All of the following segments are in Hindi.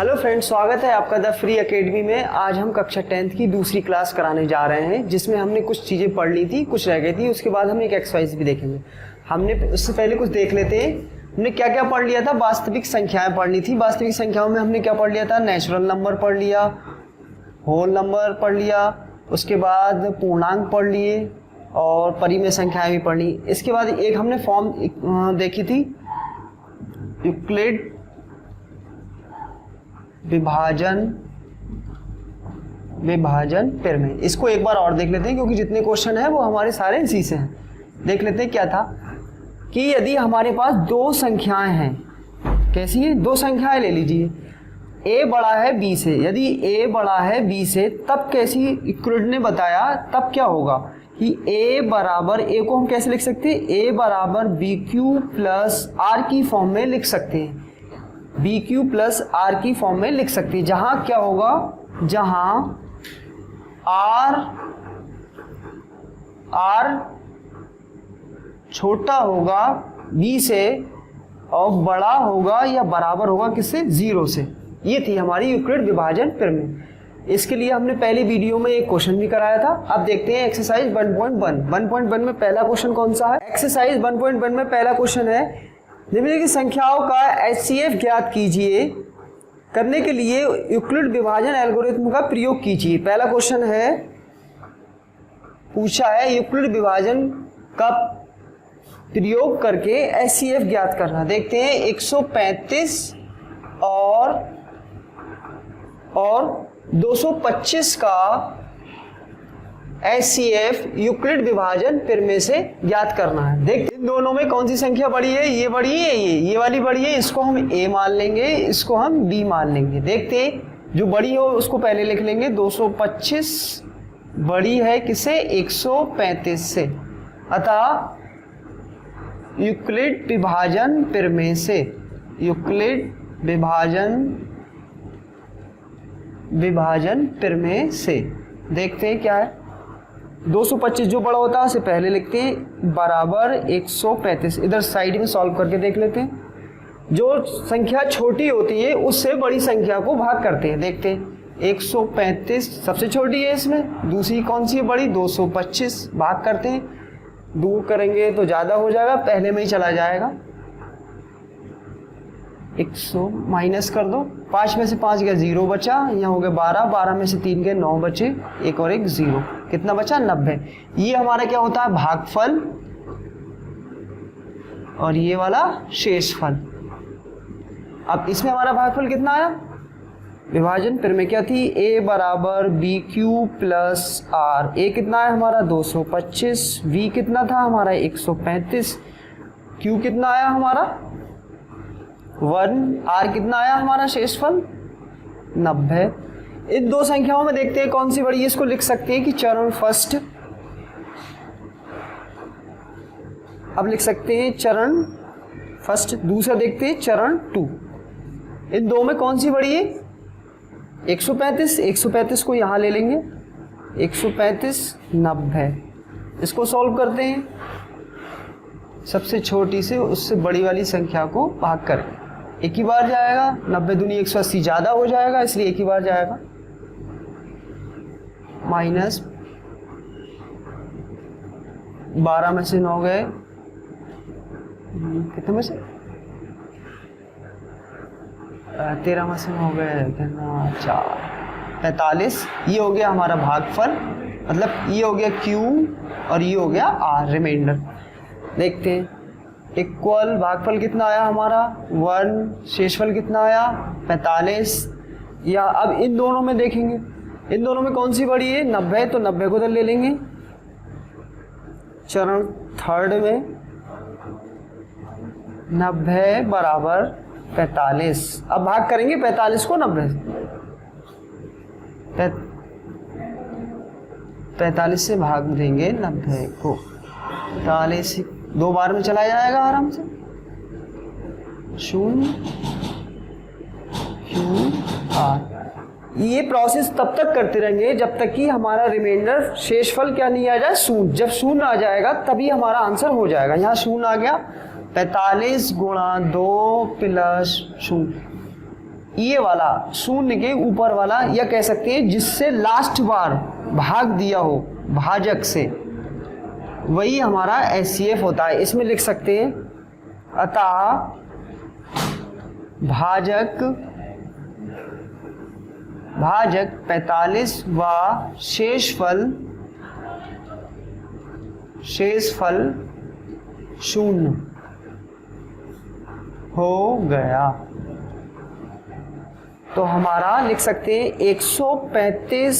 हेलो फ्रेंड्स, स्वागत है आपका द फ्री एकेडमी में। आज हम कक्षा 10th की दूसरी क्लास कराने जा रहे हैं, जिसमें हमने कुछ चीज़ें पढ़ ली थी, कुछ रह गई थी। उसके बाद हम एक एक्सरसाइज भी देखेंगे। हमने उससे पहले कुछ देख लेते हैं, हमने क्या क्या पढ़ लिया था। वास्तविक संख्याएं पढ़ ली थी। वास्तविक संख्याओं में हमने क्या पढ़ लिया था? नेचुरल नंबर पढ़ लिया, होल नंबर पढ़ लिया, उसके बाद पूर्णांक पढ़ लिए और परिमेय संख्याएं भी पढ़ ली। इसके बाद एक हमने फॉर्म देखी थी, यूक्लिड विभाजन प्रमेय। इसको एक बार और देख लेते हैं, क्योंकि जितने क्वेश्चन हैं वो हमारे सारे इसी से हैं। देख लेते हैं क्या था कि यदि हमारे पास दो संख्याएं हैं, कैसी है? दो संख्याएं ले लीजिए, a बड़ा है b से। यदि a बड़ा है b से, तब कैसी यूक्लिड ने बताया, तब क्या होगा कि a बराबर, a को हम कैसे लिख सकते हैं? a बराबर बी क्यू प्लस आर की फॉर्म में लिख सकते हैं। बी क्यू प्लस आर की फॉर्म में लिख सकते हैं, जहां क्या होगा, जहां आर छोटा होगा बी से और बड़ा होगा या बराबर होगा किससे? जीरो से। ये थी हमारी यूक्लिड विभाजन प्रमेय। इसके लिए हमने पहले वीडियो में एक क्वेश्चन भी कराया था। अब देखते हैं एक्सरसाइज 1.1। 1.1 में पहला क्वेश्चन कौन सा है? एक्सरसाइज 1.1 में पहला क्वेश्चन है, निम्नलिखित संख्याओं का HCF ज्ञात कीजिए। करने के लिए यूक्लिड विभाजन एल्गोरिथम का प्रयोग कीजिए। पहला क्वेश्चन है, पूछा है यूक्लिड विभाजन का प्रयोग करके HCF ज्ञात करना। देखते हैं 135 और 225 का HCF यूक्लिड विभाजन प्रमेय से ज्ञात करना है। देखते इन दोनों में कौन सी संख्या बड़ी है? ये बड़ी है, ये वाली बड़ी है। इसको हम A मान लेंगे, इसको हम B मान लेंगे। देखते हैं जो बड़ी हो उसको पहले लिख लेंगे। 225 बड़ी है किससे? 135 से। अतः यूक्लिड विभाजन प्रमेय से, यूक्लिड विभाजन प्रमेय से देखते हैं क्या है। 225 जो बड़ा होता है उसे पहले लिखते हैं, बराबर 135। इधर साइड में सॉल्व करके देख लेते हैं। जो संख्या छोटी होती है उससे बड़ी संख्या को भाग करते हैं। देखते हैं 135 सबसे छोटी है, इसमें दूसरी कौन सी है बड़ी? 225। भाग करते हैं, दूर करेंगे तो ज़्यादा हो जाएगा, पहले में ही चला जाएगा। 100 माइनस कर दो, 5 में से 5 गया 0 बचा, यहाँ हो गया 12, 12 में से 3 गए 9 बचे, एक और एक 0, कितना बचा? 90। ये हमारा क्या होता है? भागफल, और ये वाला शेषफल। अब इसमें हमारा भागफल कितना आया? विभाजन प्रमेय क्या थी? a बराबर b q plus r. a कितना है हमारा? 225। v कितना था हमारा? 135। q कितना आया हमारा? 1। r कितना आया हमारा? शेषफल 90। इन दो संख्याओं में देखते हैं कौन सी बड़ी है। इसको लिख सकते हैं कि चरण फर्स्ट। अब लिख सकते हैं चरण फर्स्ट। दूसरा देखते हैं चरण 2। इन दो में कौन सी बड़ी है? 135। 135 को यहाँ ले लेंगे, 135 90। इसको सॉल्व करते हैं, सबसे छोटी से उससे बड़ी वाली संख्या को भाग करें। एक ही बार जाएगा, 90 दूनी 180 ज़्यादा हो जाएगा, इसलिए एक ही बार जाएगा। माइनस 12 में से 9 गए, कितने में से? 13 में से 9 गए, कितना? 4, 45। ये हो गया हमारा भागफल, मतलब ये हो गया Q और ये हो गया R रिमाइंडर। देखते हैं इक्वल भागफल कितना आया हमारा? 1। शेषफल कितना आया? 45। या अब इन दोनों में देखेंगे, इन दोनों में कौन सी बड़ी है? 90। तो 90 को इधर ले लेंगे। चरण थर्ड में 90 बराबर 45। अब भाग करेंगे 45 को 90 से। 45 से भाग देंगे 90 को। 45 दो बार में चला जाएगा आराम से। 0 Q R। ये प्रोसेस तब तक करते रहेंगे जब तक कि हमारा रिमाइंडर शेषफल क्या नहीं आ जाए? 0। जब 0 आ जाएगा तभी हमारा आंसर हो जाएगा। यहाँ 0 आ गया, 45 गुणा 2 प्लस 0। ये वाला शून्य के ऊपर वाला, या कह सकते हैं जिससे लास्ट बार भाग दिया हो भाजक से, वही हमारा HCF होता है। इसमें लिख सकते हैं अतः भाजक 45 व शेषफल 0 हो गया। तो हमारा लिख सकते हैं 135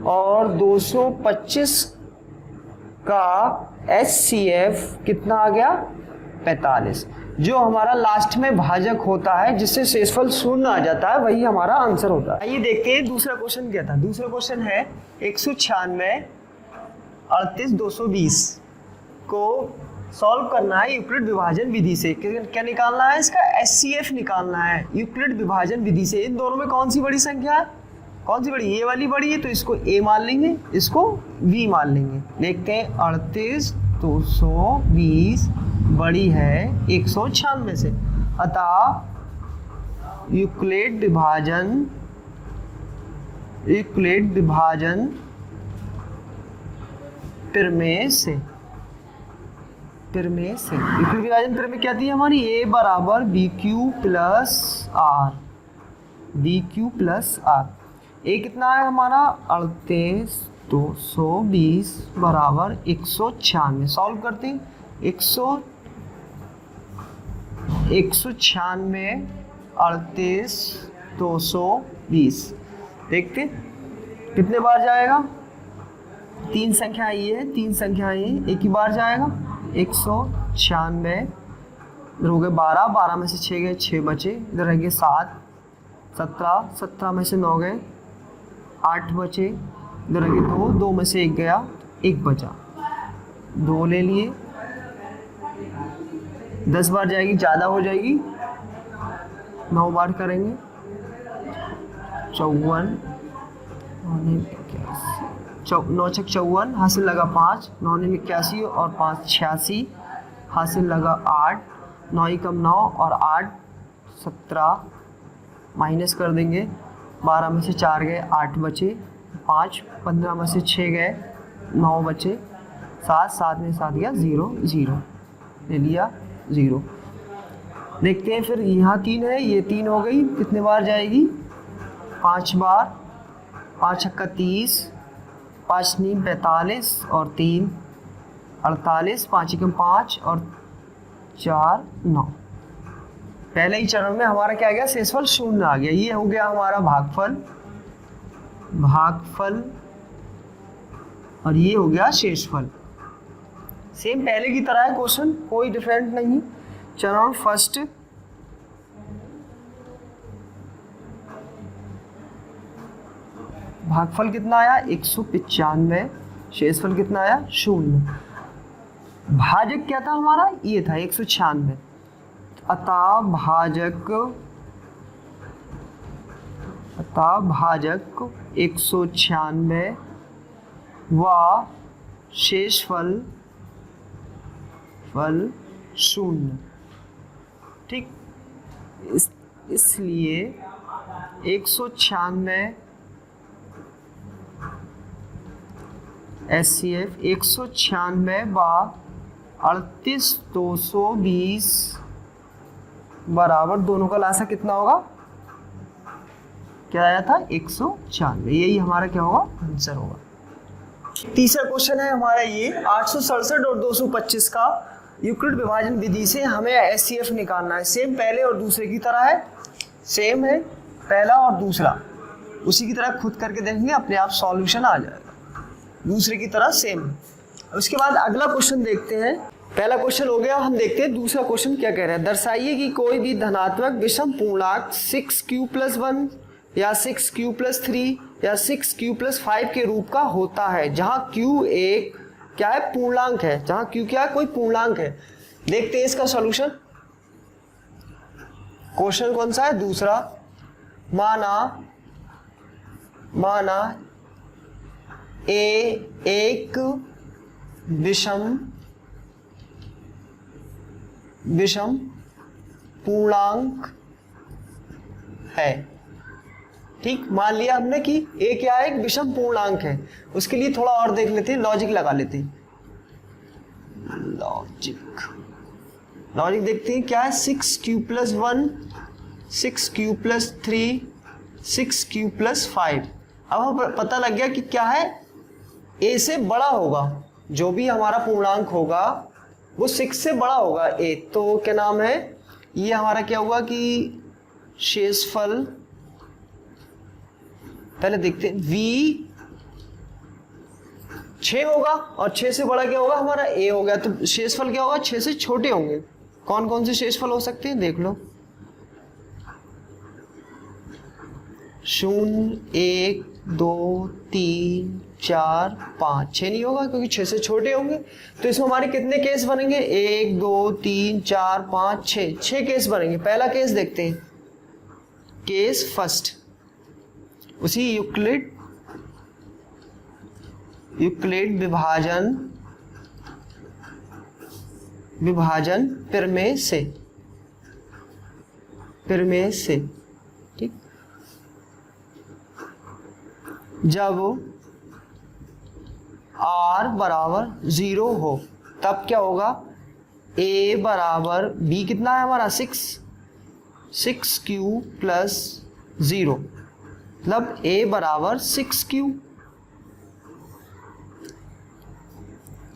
और 225 का HCF कितना आ गया 45, जो हमारा लास्ट में भाजक होता है जिससे शेषफल 0 आ जाता है, वही हमारा आंसर होता है। आइए देखते हैं दूसरा क्वेश्चन क्या था। दूसरा क्वेश्चन है 196 38 220 को सॉल्व करना है यूक्लिड विभाजन विधि से। क्या निकालना है? इसका HCF निकालना है यूक्लिड विभाजन विधि से। इन दोनों में कौन सी बड़ी संख्या है? कौन सी बड़ी? ये वाली बड़ी है तो इसको A मान लेंगे, इसको V मान लेंगे। देखते हैं 38 220 बड़ी है 196 से, अतः यूक्लिड विभाजन प्रमेय से यूक्लिड विभाजन प्रमेय क्या थी हमारी? A बराबर BQ प्लस R। A कितना है हमारा? 38 220 बराबर 196। सॉल्व करते हैं 196 38 220, देखते कितने बार जाएगा? 3 संख्या ये है, 3 संख्या ये, एक ही बार जाएगा। 196 इधर हो गए 12, 12 में से 6 गए, 6 बचे, इधर रह गए 7, 17, 17 में से 9 गए, 8 बचे, इधर रह गए 2, 2 में से 1 गया, 1 बचा, 2 ले लिए। 10 बार जाएगी, ज़्यादा हो जाएगी, 9 बार करेंगे, 54, 9 छक 54, हासिल लगा 5, 9 ने 81 और 5 86, हासिल लगा 8, 9 ही कम 9 और 8 17, माइनस कर देंगे, 12 में से 4 गए, 8 बचे, 5, 15 में से 6 गए, 9 बचे, 7, 7 में 7 गया 0, 0 ले लिया 0। देखते हैं फिर, यहाँ 3 है, ये 3 हो गई, कितने बार जाएगी? 5 बार, 5 छक्का 30, 5 नीम 45 और 3 48, 5 एकम 5 और 4 9। पहले ही चरण में हमारा क्या आ गया? शेषफल 0 आ गया। ये हो गया हमारा भागफल और ये हो गया शेषफल। सेम पहले की तरह है क्वेश्चन, कोई डिफरेंट नहीं। चरण फर्स्ट, भागफल कितना आया? 195, शेषफल कितना आया? 0। भाजक क्या था हमारा? ये था 196, अतः भाजक 196 व शेषफल 0। ठीक, इसलिए 196 HCF 196 व 38 220 बराबर, दोनों का लासा कितना होगा? क्या आया था? 196। यही हमारा क्या होगा? आंसर होगा। तीसरा क्वेश्चन है हमारा ये 867 और 225 का यूक्लिड विभाजन विधि से हमें HCF निकालना है। सेम पहले और दूसरे की तरह है, सेम है पहला और दूसरा, उसी की तरह खुद करके देखेंगे, अपने आप सॉल्यूशन आ जाएगा। दूसरे की तरह सेम। उसके बाद अगला क्वेश्चन देखते हैं। पहला क्वेश्चन हो गया, हम देखते हैं दूसरा क्वेश्चन क्या कह रहा है। दर्शाइए कि कोई भी धनात्मक विषम पूर्णांक 6q+1 या 6q+3 या 6q+5 के रूप का होता है, जहां q एक क्या है? पूर्णांक है। जहां q क्या है? कोई पूर्णांक है। देखते हैं इसका सॉल्यूशन। क्वेश्चन कौन सा है? दूसरा। माना a एक विषम पूर्णांक है। ठीक, मान लिया हमने कि a क्या है, एक विषम पूर्णांक है। उसके लिए थोड़ा और देख लेते हैं, लॉजिक लगा लेते हैं। लॉजिक देखते हैं क्या है, 6q + 1, 6q + 3, 6q + 5। अब हमें पता लग गया कि क्या है, a से बड़ा होगा, जो भी हमारा पूर्णांक होगा वो 6 से बड़ा होगा a। तो क्या नाम है, ये हमारा क्या हुआ कि शेषफल, पहले देखते हैं, v 6 होगा और 6 से बड़ा क्या होगा, हमारा a हो गया। तो शेषफल क्या होगा, 6 से छोटे होंगे। कौन कौन से शेषफल हो सकते हैं देख लो, 0, 1, 2, 3, 4, 5, 6 नहीं होगा क्योंकि 6 से छोटे होंगे। तो इसमें हमारे कितने केस बनेंगे, 1, 2, 3, 4, 5, 6, 6 केस बनेंगे। पहला केस देखते हैं, केस फर्स्ट, उसी यूक्लिड विभाजन प्रमेय से, ठीक। जब r बराबर 0 हो तब क्या होगा, a बराबर b कितना है हमारा 6q + 0, मतलब a बराबर 6q।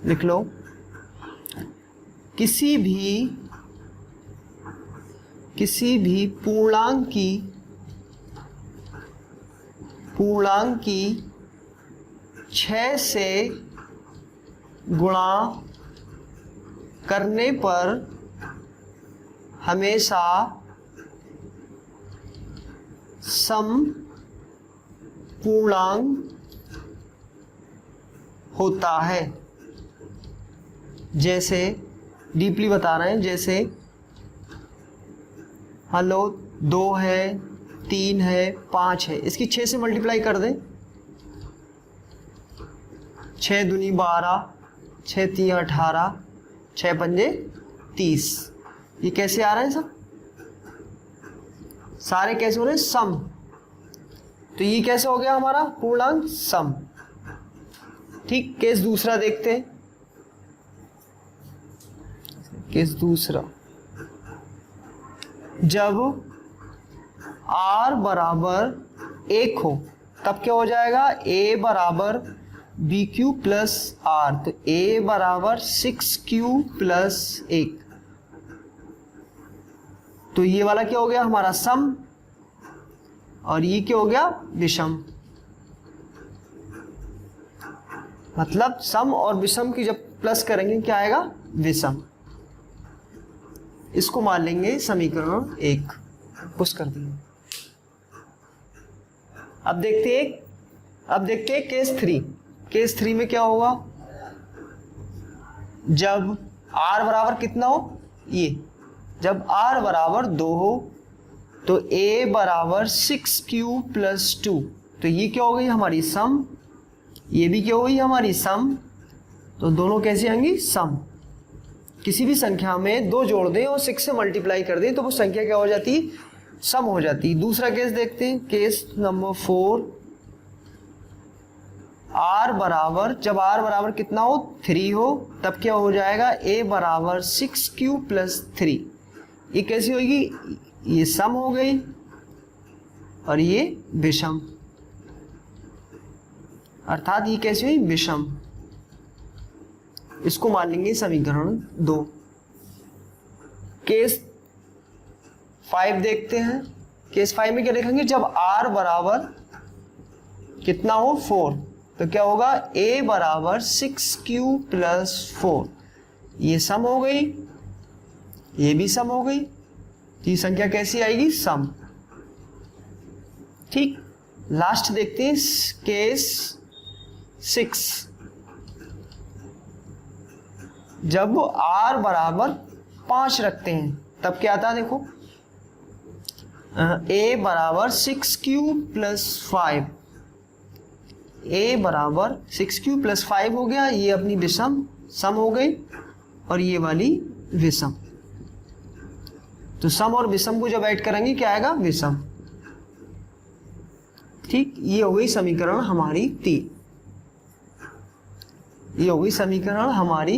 लिख लो, किसी भी पूर्णांक की 6 से गुणा करने पर हमेशा सम पूर्णांक होता है। जैसे डीपली बता रहे हैं, जैसे मान लो 2 है, 3 है, 5 है, इसकी 6 से मल्टीप्लाई कर दें, 6 दूनी 12, 6 3 18, 6 पंजे 30। ये कैसे आ रहे हैं सब, सारे कैसे हो रहे हैं, सम। तो ये कैसे हो गया हमारा पूर्णांक सम। ठीक, केस दूसरा देखते हैं, केस दूसरा, जब r बराबर 1 हो तब क्या हो जाएगा, a बराबर bq + r, तो a बराबर 6q + 1। तो ये वाला क्या हो गया हमारा सम, और ये क्या हो गया विषम। मतलब सम और विषम की जब प्लस करेंगे क्या आएगा, विषम। इसको मान लेंगे समीकरण 1, पुश कर देंगे। अब देखते हैं केस 3। केस 3 में क्या होगा, जब r बराबर कितना हो, ये जब r बराबर 2 हो तो a बराबर 6q + 2, तो ये क्या हो गई हमारी सम, ये भी क्या हो गई हमारी सम। तो दोनों कैसे आएंगी, सम। किसी भी संख्या में 2 जोड़ दें और 6 से मल्टीप्लाई कर दें तो वो संख्या क्या हो जाती है, सम हो जाती है। दूसरा केस देखते हैं, केस नंबर 4, r बराबर, जब r बराबर कितना हो, 3 हो, तब क्या हो जाएगा, a बराबर 6q + 3। ये कैसी होगी, ये सम हो गई और ये विषम, अर्थात ये कैसी हुई, विषम। इसको मान लेंगे समीकरण 2। केस 5 देखते हैं। केस 5 में क्या देखेंगे, जब r बराबर कितना हो, 4, तो क्या होगा, a बराबर 6q + 4। ये सम हो गई, ये भी सम हो गई, तो ये संख्या कैसी आएगी, सम। ठीक, लास्ट देखते हैं केस 6, जब r बराबर 5 रखते हैं तब क्या आता है, देखो a बराबर 6q + 5, a बराबर 6q + 5 हो गया, ये अपनी विषम सम हो गई और ये वाली विषम। तो सम और विषम को जब ऐड करेंगे क्या आएगा, विषम। ठीक, ये हो गई समीकरण हमारी 3, ये हो गई समीकरण हमारी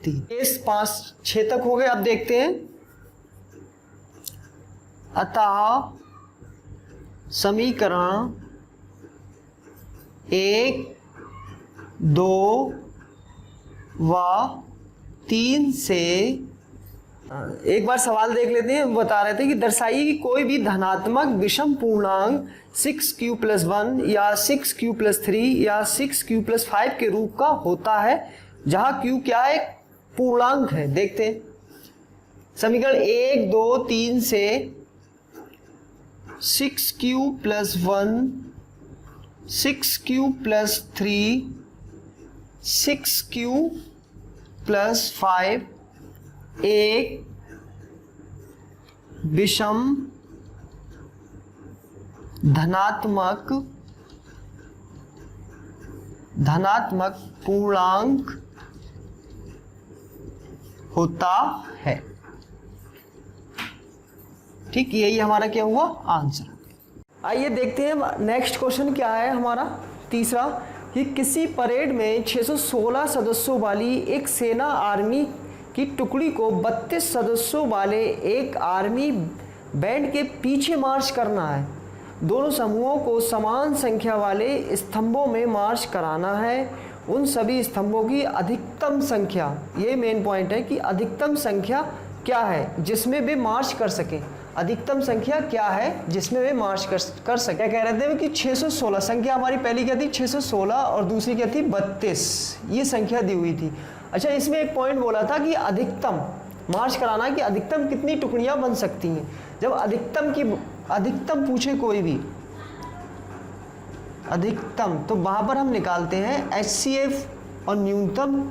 3। केस 5 6 तक हो गए। अब देखते हैं, अतः समीकरण 1 2 व 3 से एक बार सवाल देख लेते हैं। बता रहे थे कि दर्शाइए कि कोई भी धनात्मक विषम पूर्णांक 6q+1 या 6q+3 या 6q+5 के रूप का होता है, जहां q क्या है, पूर्णांक है। देखते हैं समीकरण 1 2 3 से 6q+1 6q+3 6q+5 एक विषम धनात्मक पूर्णांक होता है। ठीक, यही हमारा क्या हुआ, आंसर। आइए देखते हैं नेक्स्ट क्वेश्चन क्या है हमारा तीसरा, कि किसी परेड में 616 सदस्यों वाली एक सेना आर्मी की टुकड़ी को 32 सदस्यों वाले एक आर्मी बैंड के पीछे मार्च करना है। दोनों समूहों को समान संख्या वाले स्तंभों में मार्च कराना है। उन सभी स्तंभों की अधिकतम संख्या, ये मेन पॉइंट है कि अधिकतम संख्या क्या है जिसमें वे मार्च कर सके। अधिकतम संख्या क्या है जिसमें वे मार्च कर सके। क्या कह रहे थे कि 616 संख्या हमारी पहली क्या थी, 616 और दूसरी क्या थी, 32, ये संख्या दी हुई थी। अच्छा, इसमें एक पॉइंट बोला था कि अधिकतम मार्च कराना कि अधिकतम कितनी टुकड़ियां बन सकती हैं। जब अधिकतम पूछे कोई भी अधिकतम, तो वहां पर हम निकालते हैं HCF, और न्यूनतम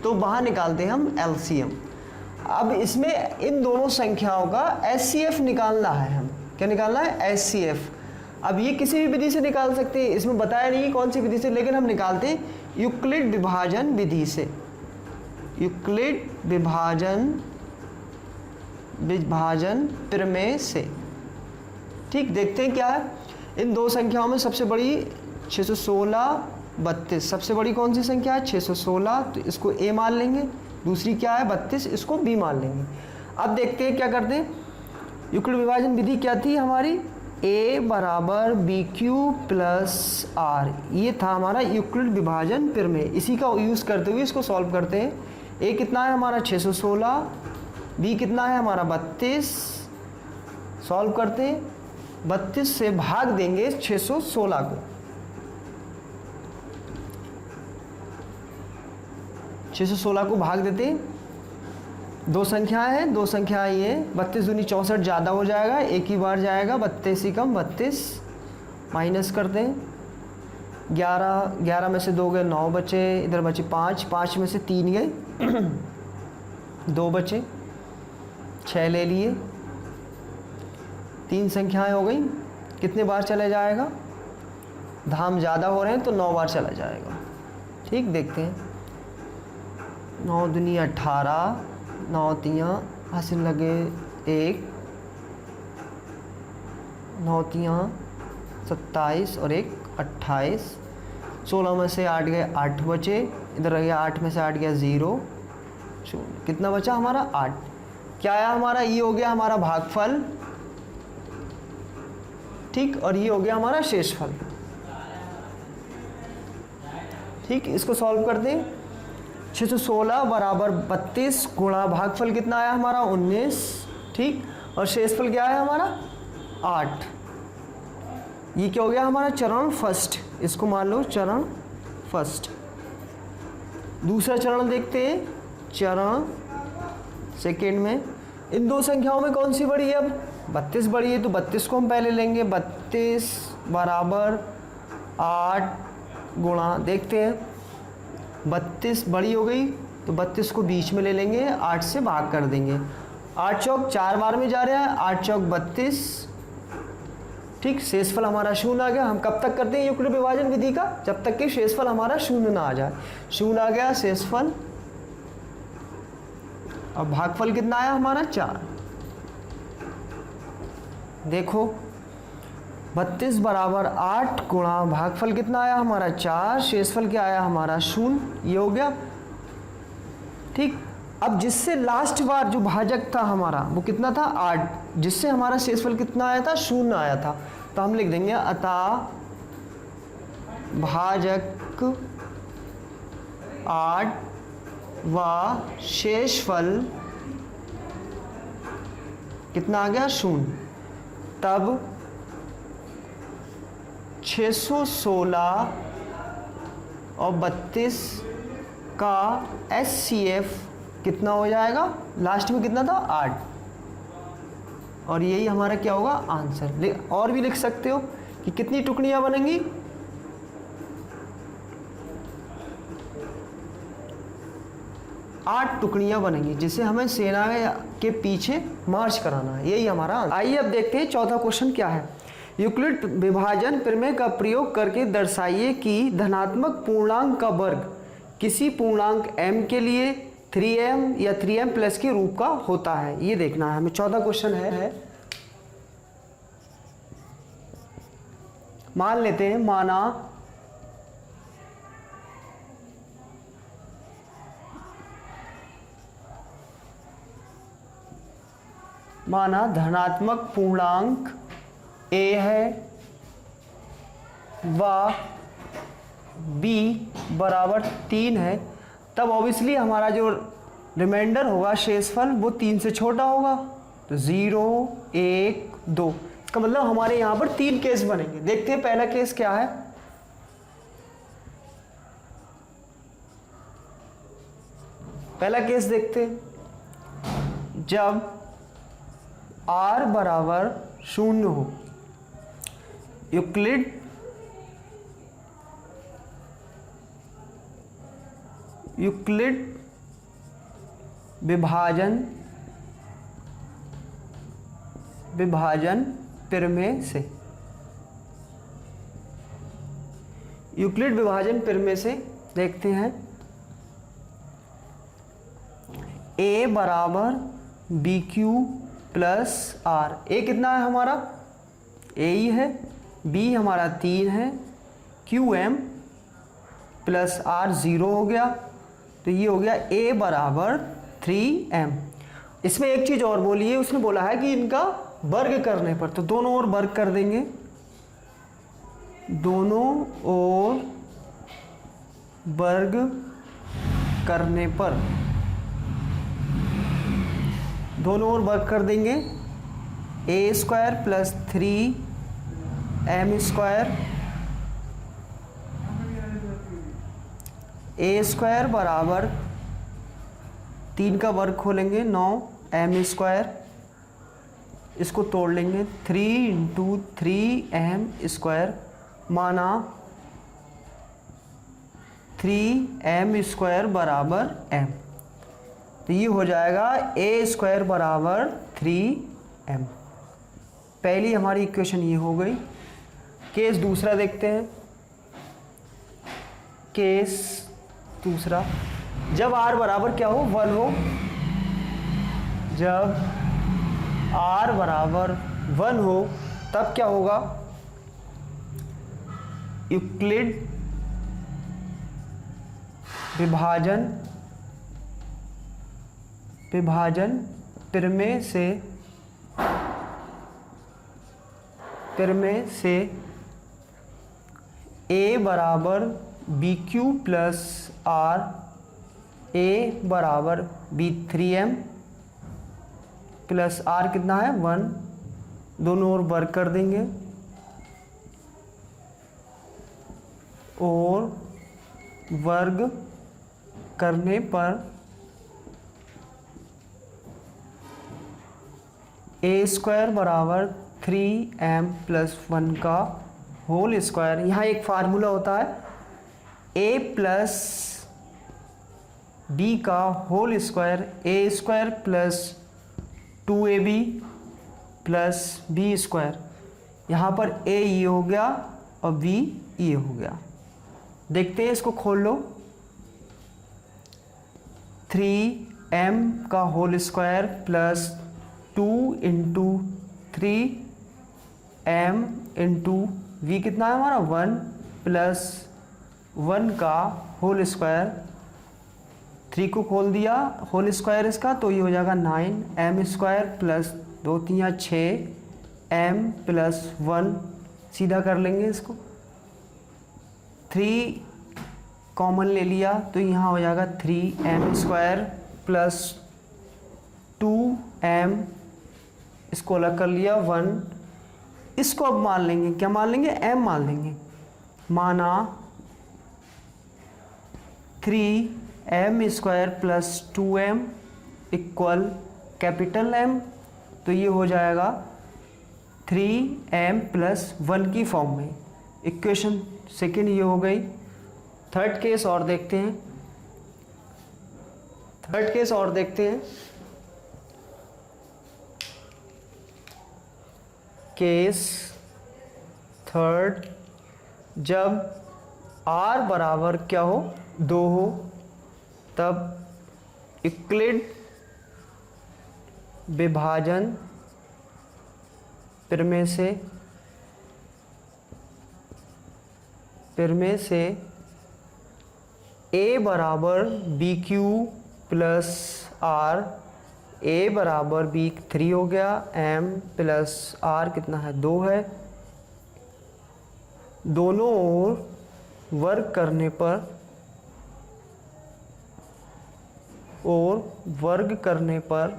तो वहां निकालते हैं हम LCM। अब इसमें इन दोनों संख्याओं का HCF निकालना है। हम क्या निकालना है, HCF। अब ये किसी भी विधि से निकाल सकते हैं, इसमें बताया नहीं कौन सी विधि से, लेकिन हम निकालते हैं यूक्लिड विभाजन विधि से। यूक्लिड विभाजन प्रमेय से। ठीक, देखते हैं क्या है। इन दो संख्याओं में सबसे बड़ी 616 32, सबसे बड़ी कौन सी संख्या है, 616, तो इसको A मान लेंगे। दूसरी क्या है, 32, इसको B मान लेंगे। अब देखते हैं क्या करते हैं। यूक्लिड विभाजन विधि क्या थी हमारी, A बराबर BQ प्लस R, ये था हमारा यूक्लिड विभाजन प्रमेय। इसी का यूज़ करते हुए इसको सॉल्व करते हैं। A कितना है हमारा 616, B कितना है हमारा 32, सॉल्व करते हैं। 32 से भाग देंगे 616 को, 616 को भाग देते हैं। दो संख्याएं हैं, दो संख्याएं ये 32 दूनी 64 ज़्यादा हो जाएगा, एक ही बार जाएगा, 32 ही कम 32, माइनस करते हैं। 11 में से 2 गए, 9 बचे, इधर बचे 5 में से 3 गए 2 बचे, 6 ले लिए। 3 संख्याएं हो गई, कितने बार चला जाएगा, धाम ज़्यादा हो रहे हैं तो 9 बार चला जाएगा। ठीक, देखते हैं। 9 दूनी 18, 9 तियाँ हासिल लगे 1, 9 तियाँ 27 और 1 28। 16 में से 8 गए, 8 बचे, इधर रह गया 8 में से 8 गया 0, कितना बचा हमारा 8। क्या आया हमारा, ये हो गया हमारा भागफल। ठीक, और ये हो गया हमारा शेषफल। ठीक, इसको सॉल्व करते हैं। 616 बराबर 32 गुणा भागफल कितना आया हमारा 19। ठीक, और शेषफल क्या है हमारा 8। ये क्या हो गया हमारा चरण फर्स्ट, इसको मान लो चरण फर्स्ट। दूसरा चरण देखते हैं, चरण सेकेंड में इन दो संख्याओं में कौन सी बड़ी है, अब 32 बड़ी है तो 32 को हम पहले लेंगे। 32 बराबर 8 गुणा, देखते हैं 32 बड़ी हो गई तो 32 को बीच में ले लेंगे, 8 से भाग कर देंगे। 8 चौक 4 बार में जा रहा है, 8 चौक 32। ठीक, शेषफल हमारा 0 आ गया। हम कब तक करते हैं यूक्लिड विभाजन विधि का, जब तक कि शेषफल हमारा 0 ना आ जाए। 0 आ गया शेषफल, और भागफल कितना आया हमारा 4। देखो 32 बराबर 8 गुणा भागफल कितना आया हमारा 4, शेषफल क्या आया हमारा 0। ये हो गया ठीक। अब जिससे लास्ट बार जो भाजक था हमारा वो कितना था 8, जिससे हमारा शेषफल कितना आया था 0 आया था, तो हम लिख देंगे अतः भाजक 8 व शेषफल कितना आ गया 0। तब 616 और 32 का HCF कितना हो जाएगा, लास्ट में कितना था 8, और यही हमारा क्या होगा आंसर। और भी लिख सकते हो कि कितनी टुकड़ियां बनेंगी, 8 टुकड़ियां बनेंगी, जिसे हमें सेना के पीछे मार्च कराना है, यही हमारा आंसर। आइए अब देखते हैं चौथा क्वेश्चन क्या है। यूक्लिड विभाजन प्रमेय का प्रयोग करके दर्शाइए कि धनात्मक पूर्णांक का वर्ग किसी पूर्णांक m के लिए 3m या 3m प्लस के रूप का होता है। ये देखना है हमें। चौथा क्वेश्चन है, मान लेते हैं माना धनात्मक पूर्णांक a है व b बराबर 3 है, तब ऑब्वियसली हमारा जो रिमाइंडर होगा शेषफल वो 3 से छोटा होगा, तो 0 1 2। इसका मतलब हमारे यहाँ पर 3 केस बनेंगे। देखते हैं पहला केस क्या है। पहला केस देखते हैं, जब r बराबर 0 हो, यूक्लिड विभाजन प्रमेय से, यूक्लिड विभाजन प्रमेय से देखते हैं a बराबर बी क्यू प्लस आर। ए कितना है हमारा, ए ही है, बी हमारा 3 है, क्यू एम प्लस आर 0 हो गया, तो ये हो गया ए बराबर 3m। इसमें एक चीज़ और बोली है, उसने बोला है कि इनका वर्ग करने पर, तो दोनों ओर वर्ग कर देंगे, दोनों ओर वर्ग करने पर, दोनों ओर वर्ग कर देंगे, ए square plus 3m square, A square बराबर 3 का वर्ग खोलेंगे 9m स्क्वायर, इसको तोड़ लेंगे 3 × 3m स्क्वायर, माना 3m स्क्वायर बराबर m, तो ये हो जाएगा a स्क्वायर बराबर 3m। पहली हमारी इक्वेशन ये हो गई। केस दूसरा देखते हैं। केस दूसरा, जब r बराबर क्या हो 1 हो, जब r बराबर 1 हो तब क्या होगा, यूक्लिड विभाजन प्रमेय से a बराबर बी क्यू प्लस आर, ए बराबर b3m प्लस आर कितना है 1, दोनों ओर वर्ग कर देंगे और वर्ग करने पर ए स्क्वायर बराबर 3m प्लस 1 का होल स्क्वायर। यहाँ एक फार्मूला होता है a प्लस b का whole square, A square plus 2ab plus b square. यहाँ पर a ये हो गया और b ये हो गया। देखते हैं, इसको खोल लो, 3m का whole square plus 2 × 3 m into v कितना है हमारा 1 प्लस 1 का होल स्क्वायर, 3 को खोल दिया होल स्क्वायर इसका तो ये हो जाएगा 9m square plus 2 3 6 m plus 1, सीधा कर लेंगे इसको, 3 कॉमन ले लिया तो यहाँ हो जाएगा 3m स्क्वायर प्लस 2m, इसको अलग कर लिया 1, इसको अब मान लेंगे, क्या मान लेंगे, m मान लेंगे, माना 3m square plus 2m equal capital M, तो ये हो जाएगा 3m प्लस 1 की फॉर्म में। इक्वेशन सेकेंड ये हो गई। थर्ड केस और देखते हैं, थर्ड केस और देखते हैं। केस थर्ड, जब r बराबर क्या हो 2 हो तब यूक्लिड विभाजन प्रमेय से a बराबर b q plus r, a बराबर बी 3 हो गया, m प्लस r कितना है 2 है, दोनों ओर वर्ग करने पर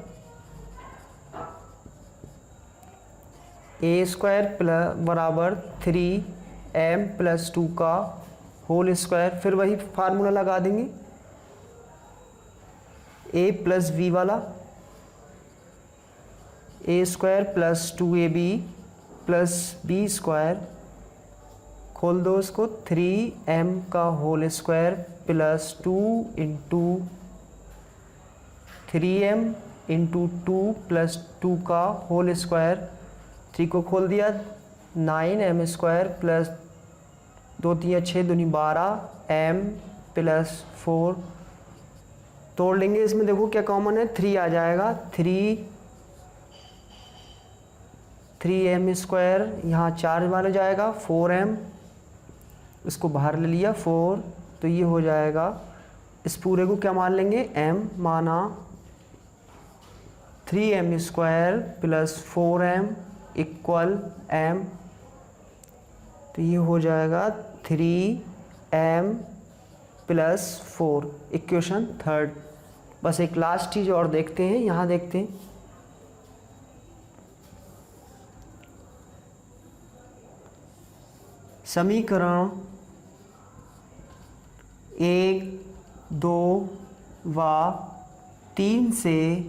a स्क्वायर प्लस बराबर 3m प्लस 2 का होल स्क्वायर, फिर वही फार्मूला लगा देंगे a प्लस b वाला, a square plus 2ab plus b square, खोल दो इसको, 3m का whole square plus 2 into 3m into 2 plus 2 का होल स्क्वायर, 3 को खोल दिया 9m स्क्वायर प्लस 2 3 6 दूनी 12 m प्लस 4, तोड़ लेंगे इसमें, देखो क्या कॉमन है 3 आ जाएगा, 3m स्क्वायर यहाँ 4 वाला जाएगा, 4m इसको बाहर ले लिया 4, तो ये हो जाएगा, इस पूरे को क्या मान लेंगे m, माना 3m square plus 4m equal m, तो ये हो जाएगा 3m प्लस 4, इक्वेशन थर्ड। बस एक लास्ट चीज़ और देखते हैं, यहाँ देखते हैं समीकरण 1 2 व 3 से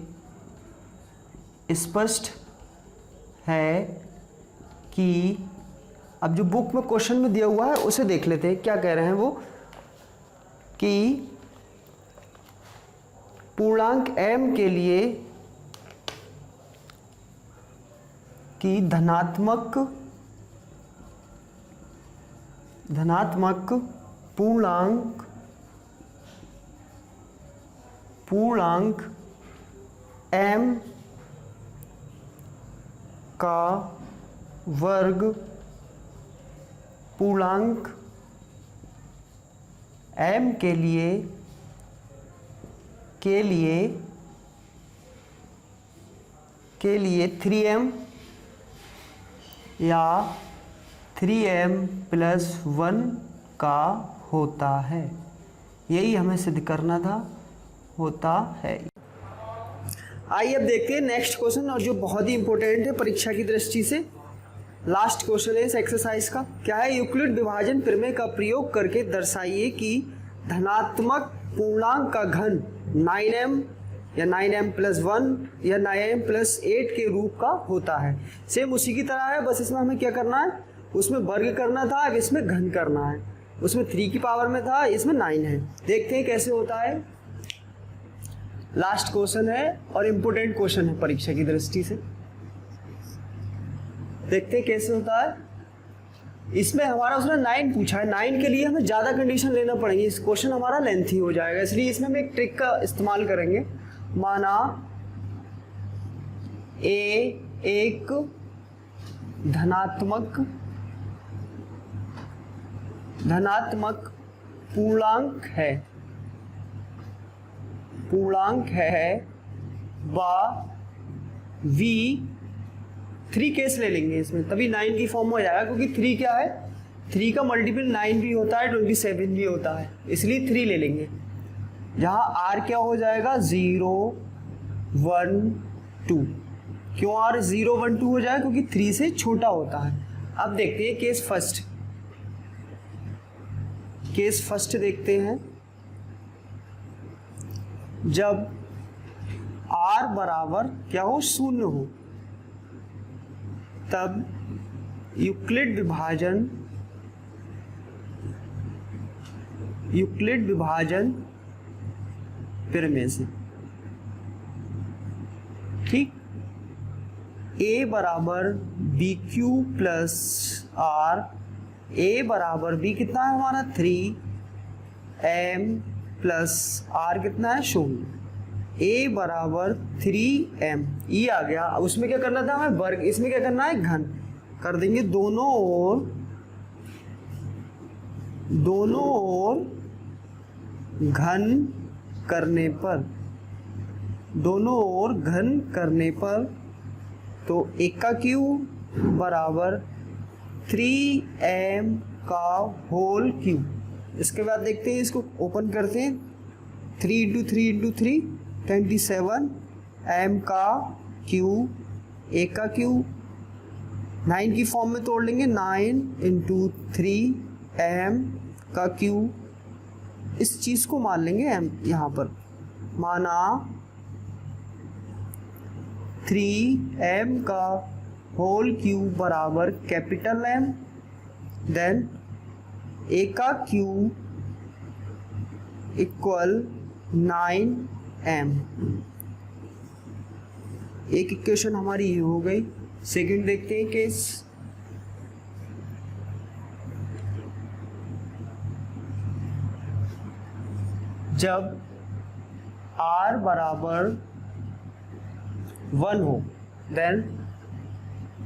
स्पष्ट है कि, अब जो बुक में क्वेश्चन में दिया हुआ है उसे देख लेते हैं, क्या कह रहे हैं वो, कि पूर्णांक m के लिए कि धनात्मक पूर्णांक m का वर्ग पूर्णांक m के लिए 3m या 3m प्लस 1 का होता है, यही हमें सिद्ध करना था, होता है। आइए अब देखते हैं नेक्स्ट क्वेश्चन, और जो बहुत ही इंपॉर्टेंट है परीक्षा की दृष्टि से। लास्ट क्वेश्चन है इस एक्सरसाइज का, क्या है, यूक्लिड विभाजन प्रमेय का प्रयोग करके दर्शाइए कि धनात्मक पूर्णांक का घन 9m या 9m प्लस 1 या 9m प्लस 8 के रूप का होता है। सेम उसी की तरह है, बस इसमें हमें क्या करना है, उसमें वर्ग करना था, अब इसमें घन करना है। उसमें 3 की पावर में था, इसमें 9 है। देखते हैं कैसे होता है। लास्ट क्वेश्चन है और इम्पोर्टेंट क्वेश्चन है परीक्षा की दृष्टि से। देखते हैं कैसे होता है। इसमें हमारा उसने 9 पूछा है, 9 के लिए हमें ज़्यादा कंडीशन लेना पड़ेगी, इस क्वेश्चन हमारा लेंथी हो जाएगा, इसलिए इसमें हम एक ट्रिक का इस्तेमाल करेंगे। माना a एक धनात्मक पूर्णांक है व v 3 केस ले लेंगे इसमें, तभी 9 की फॉर्म में हो जाएगा, क्योंकि 3 क्या है, 3 का मल्टीपल 9 भी होता है, 27 भी होता है, इसलिए 3 ले लेंगे। जहाँ r क्या हो जाएगा 0 1 2, क्यों r 0 1 2 हो जाएगा, क्योंकि 3 से छोटा होता है। अब देखते हैं केस फर्स्ट देखते हैं। जब r बराबर क्या हो, 0 हो, तब यूक्लिड विभाजन प्रमेय से, ठीक, a बराबर b q plus r, a बराबर b कितना है हमारा 3m प्लस r कितना है 0, a बराबर 3m, ये आ गया। अब उसमें क्या करना था हमें, वर्ग, इसमें क्या करना है, घन कर देंगे। दोनों ओर घन करने पर तो 1 का क्यूब बराबर 3m का होल क्यूब। इसके बाद देखते हैं, इसको ओपन करते हैं, 3 × 3 × 3 27, m का क्यूब, 1 का क्यूब, 9 की फॉर्म में तोड़ लेंगे, 9 × 3 m का क्यूब। इस चीज़ को मान लेंगे m, यहाँ पर माना 3m का होल क्यूब बराबर कैपिटल M, देन a का क्यूब इक्वल 9m। एक इक्वेशन हमारी ये हो गई। सेकंड देखते हैं केस। जब r बराबर 1 हो, देन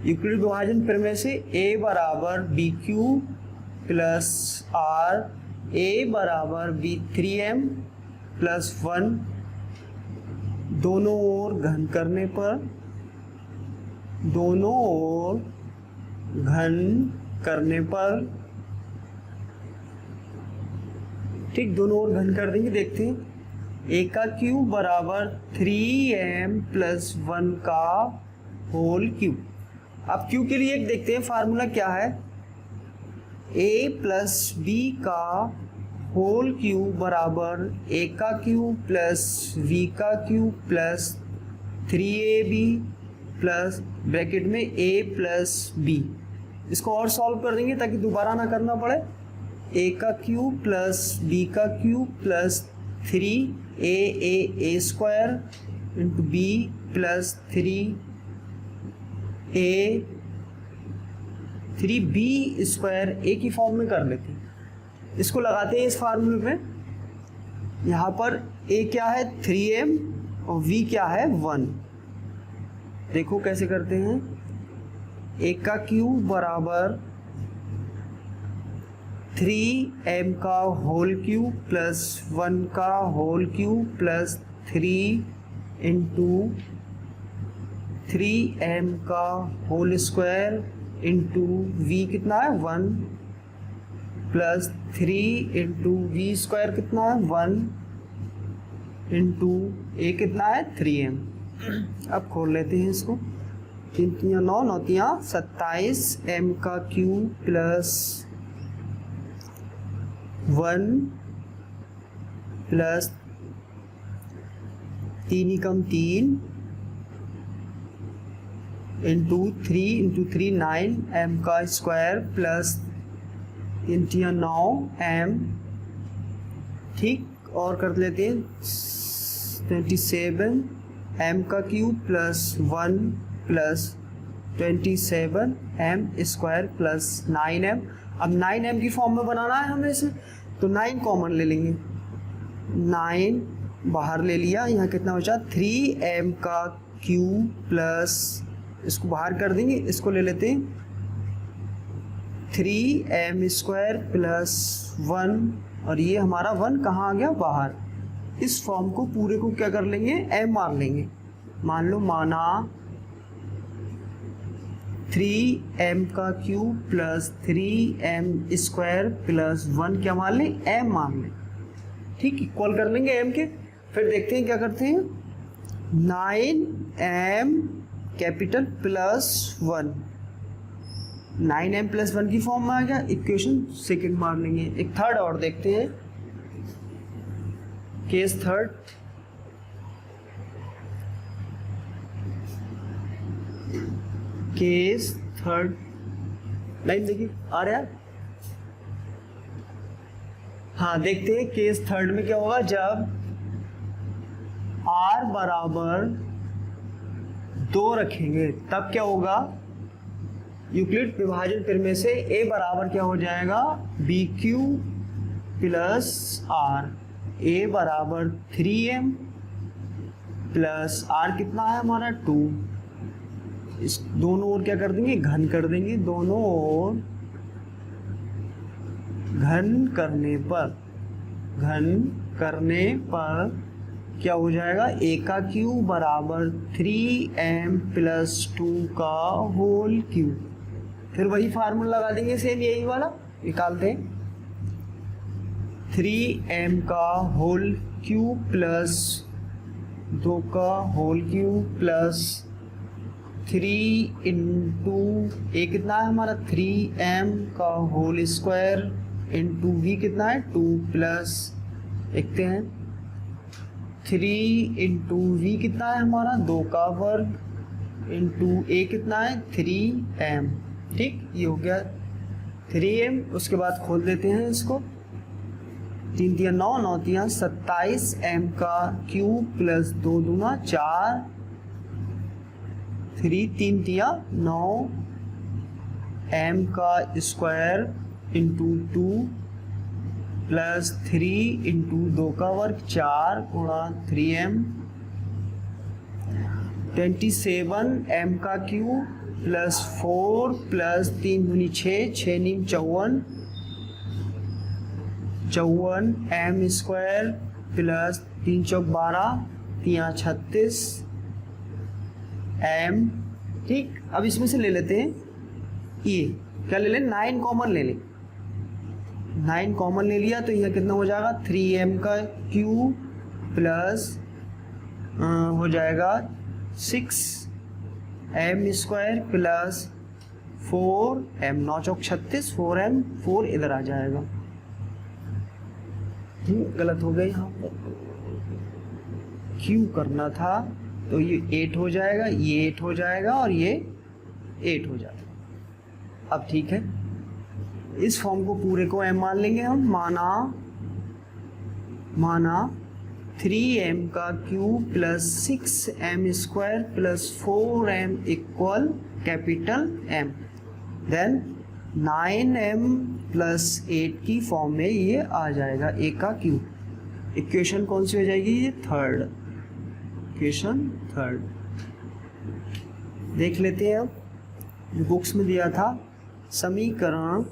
यूक्लिड विभाजन प्रमेय से a बराबर b q plus r, a बराबर b 3m प्लस 1, दोनों ओर घन करने पर, ठीक, दोनों ओर घन कर देंगे। देखते हैं, a का क्यूब बराबर 3m प्लस 1 का होल क्यूब। अब क्यू के लिए एक देखते हैं फार्मूला क्या है, a प्लस b का होल क्यूब बराबर a का क्यूब प्लस v का cube plus 3ab plus bracket में a प्लस b। इसको और सॉल्व कर देंगे ताकि दोबारा ना करना पड़े। a का क्यूब प्लस b का cube plus 3a square into b plus 3b square a की फॉर्म में कर लेते हैं। इसको लगाते हैं इस फार्मूले में। यहाँ पर a क्या है 3m और v क्या है 1। देखो कैसे करते हैं, a का क्यूब बराबर 3m का होल क्यूब प्लस 1 का whole cube plus 3 into 3m का होल स्क्वायर इंटू v कितना है 1 प्लस 3 इंटू वी स्क्वायर कितना है 1 इंटू a कितना है 3m। अब खोल लेते हैं इसको, 3 3 9 9 3 27 m का क्यूब प्लस 1 प्लस 3 कम 3 इंटू 3 9 m का स्क्वायर प्लस 3 9 m, ठीक, और कर लेते हैं 27 m का cube plus 1 plus 27 m square plus 9m। अब 9m की फॉर्म में बनाना है हमें इसे, तो 9 कॉमन ले लेंगे, 9 बाहर ले लिया, यहाँ कितना बचा 3m का क्यूब प्लस, इसको बाहर कर देंगे, इसको ले लेते हैं 3m² प्लस 1 और ये हमारा 1 कहाँ आ गया बाहर। इस फॉर्म को पूरे को क्या कर लेंगे, m मान लेंगे। मान लो माना 3m³ प्लस 3m² प्लस 1 क्या मान लें, m मान लें। ठीक, इक्वल कर लेंगे m के। फिर देखते हैं क्या करते हैं, 9m capital plus 1, 9m plus 1 की फॉर्म में आ गया। इक्वेशन सेकंड मार लेंगे। एक थर्ड और देखते हैं, case third. Case third line देखिए आ रहा है। हाँ देखते हैं केस थर्ड में क्या होगा। जब r बराबर 2 रखेंगे तब क्या होगा, यूक्लिड विभाजन प्रमेय से a बराबर क्या हो जाएगा, BQ प्लस r। a बराबर 3m प्लस r कितना है हमारा 2। इस दोनों ओर क्या कर देंगे, घन कर देंगे। दोनों ओर घन करने पर क्या हो जाएगा, a का क्यूब बराबर 3m प्लस 2 का होल क्यूब। फिर वही फार्मूला लगा देंगे, सेम यही वाला निकालते हैं। 3m का होल क्यूब प्लस 2 का होल क्यूब प्लस 3 इंटू ए कितना है हमारा 3m का होल स्क्वायर इंटू v कितना है 2 प्लस देखते हैं 3 इंटू वी कितना है हमारा 2 का वर्ग इंटू ए कितना है 3m। ठीक, ये हो गया 3m। उसके बाद खोल देते हैं इसको, 3 तिया 9, 9 तिया 27m का क्यूब प्लस 2 दूना 4, 3 तिया 9 m का स्क्वायर इंटू 2 प्लस 3 इंटू 2 का वर्ग 4 गुणा 3m, 27m का क्यूब प्लस 4 प्लस 3 दूनी 6, 6 नीम 54, 54m स्क्वायर प्लस 3 चौक 12, 3 36 m। ठीक, अब इसमें से ले लेते हैं, ये क्या ले लें, 9 कॉमन ले लें। 9 कॉमन ले लिया तो यह कितना हो जाएगा 3m का क्यूब प्लस हो जाएगा 6m स्क्वायर प्लस 4m, 9 चौक 36, 4m, 4 इधर आ जाएगा। गलत हो गया, यहाँ पर क्यू करना था तो ये 8 हो जाएगा, ये 8 हो जाएगा और ये 8 हो जाएगा। अब ठीक है, इस फॉर्म को पूरे को m मान लेंगे हम। माना 3m का cube plus 6m square plus 4m equal capital M। Then 9m plus 8 की फॉर्म में ये आ जाएगा a का क्यूब। इक्वेशन कौन सी हो जाएगी, ये थर्ड, इक्वेशन थर्ड। देख लेते हैं अब, जो बुक्स में दिया था समीकरण,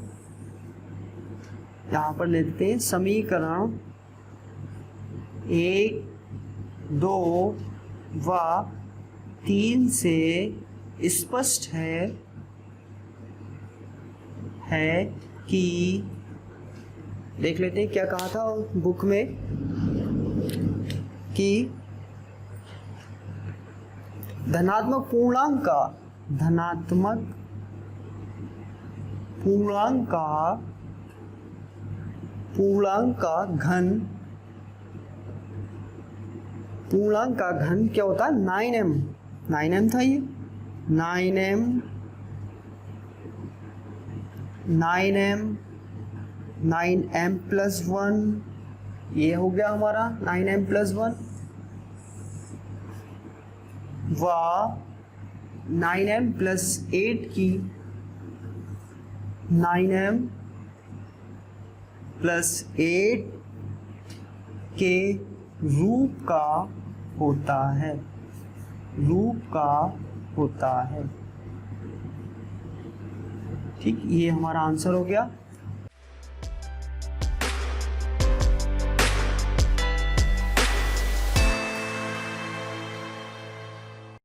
यहाँ पर लेते हैं समीकरण 1, 2 व 3 से स्पष्ट है कि, देख लेते हैं क्या कहा था बुक में कि धनात्मक पूर्णांक का घन क्या होता है 9m था ये 9m प्लस 1, ये हो गया हमारा 9m प्लस 1 व 9m प्लस 8 की 9m प्लस 8 के रूप का होता है। ठीक, ये हमारा आंसर हो गया।